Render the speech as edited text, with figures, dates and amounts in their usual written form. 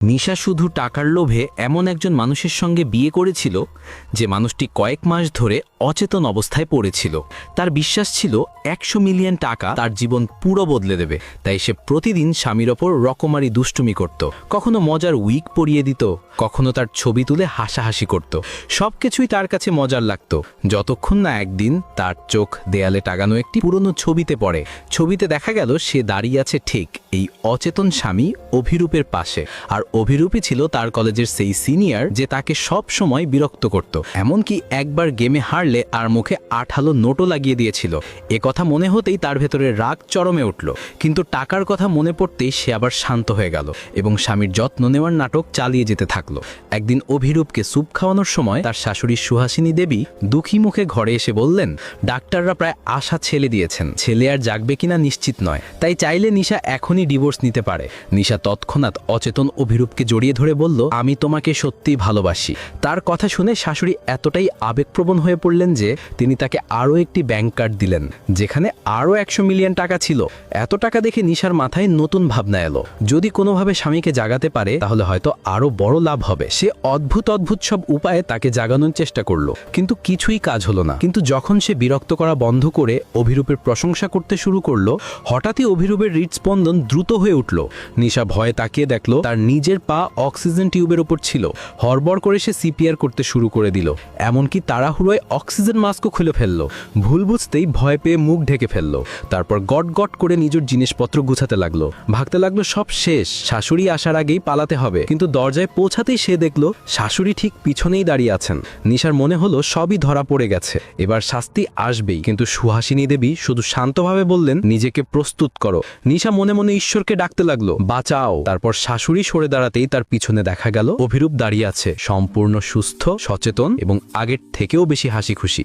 নিশা শুধু টাকার লোভে এমন একজন মানুষের সঙ্গে বিয়ে করেছিল যে মানুষটি কয়েক মাস ধরে অচেতন অবস্থায় পড়েছিল। তার বিশ্বাস ছিল ১০০ মিলিয়ন টাকা তার জীবন পুরো বদলে দেবে, তাই সে প্রতিদিন স্বামীর ওপর রকমারি দুষ্টুমি করত। কখনো মজার উইক পরিয়ে দিত, কখনো তার ছবি তুলে হাসাহাসি করত। সবকিছুই তার কাছে মজার লাগত, যতক্ষণ না একদিন তার চোখ দেয়ালে টাঙানো একটি পুরনো ছবিতে পড়ে। ছবিতে দেখা গেল সে দাঁড়িয়ে আছে ঠিক এই অচেতন স্বামী অভিরূপের পাশে, আর অভিরূপই ছিল তার কলেজের সেই সিনিয়র যে তাকে সব সময় বিরক্ত করত। এমনকি একবার গেমে হারলে আর মুখে আঠালো নোটও লাগিয়ে দিয়েছিল। এ কথা মনে হতেই তার ভেতরে রাগ চরমে উঠল, কিন্তু টাকার কথা মনে পড়তেই সে আবার শান্ত হয়ে গেল এবং স্বামীর যত্ন নেওয়ার নাটক চালিয়ে যেতে থাকলো। একদিন অভিরূপকে স্যুপ খাওয়ানোর সময় তার শাশুড়ি সুহাসিনী দেবী দুঃখী মুখে ঘরে এসে বললেন, ডাক্তাররা প্রায় আশা ছেলে দিয়েছেন, ছেলে আর জাগবে কিনা নিশ্চিত নয়, তাই চাইলে নিশা এখনই ডিভোর্স নিতে পারে। নিশা তৎক্ষণাৎ অচেতন অভিরূপকে জড়িয়ে ধরে বলল, আমি তোমাকে সত্যিই ভালোবাসি। তার কথা শুনে শাশুড়ি এতটাই আবেগপ্রবণ হয়ে পড়লেন যে তিনি তাকে আরও একটি ব্যাংক কার্ড দিলেন, যেখানে আরও ১০০ মিলিয়ন টাকা ছিল। এত টাকা দেখে নিশার মাথায় নতুন ভাবনা এলো, যদি কোনোভাবে স্বামীকে জাগাতে পারে তাহলে হয়তো আরও বড় লাভ হবে। সে অদ্ভুত সব উপায়ে তাকে জাগানোর চেষ্টা করলো, কিন্তু কিছুই কাজ হলো না। কিন্তু যখন সে বিরক্ত করা বন্ধ করে অভিরূপের প্রশংসা করতে শুরু করলো, হঠাৎই অভিরূপের হৃদস্পন্দন দ্রুত হয়ে উঠল। নিশা ভয়ে তাকিয়ে দেখলো তার নিজের পা অক্সিজেন টিউবের উপর ছিল। হড়বড় করে সে সিপিআর করতে শুরু করে দিল, এমনকি তাড়াহুড়োয় অক্সিজেন মাস্কও খুলে ফেললো। ভুল বুঝতেই ভয় পেয়ে মুখ ঢেকে ফেললো। তারপর গট গট করে নিজের জিনিসপত্র গুছাতে লাগলো। ভাগতে লাগলো সব শেষ, শাশুড়ি আসার আগেই পালাতে হবে। কিন্তু দরজায় পৌঁছাতেই সে দেখলো শাশুড়ি ঠিক পিছনেই দাঁড়িয়ে আছেন। নিশার মনে হলো সবই ধরা পড়ে গেছে, এবার শাস্তি আসবেই। কিন্তু সুহাসিনী দেবী শুধু শান্তভাবে বললেন, নিজেকে প্রস্তুত করো। নিশা মনে মনে ঈশ্বরকে ডাকতে লাগলো, বাঁচাও। তারপর শাশুড়ি সরে দাঁড়াতেই তার পিছনে দেখা গেল অভিরূপ দাঁড়িয়ে আছে, সম্পূর্ণ সুস্থ, সচেতন এবং আগের থেকেও বেশি হাসি খুশি।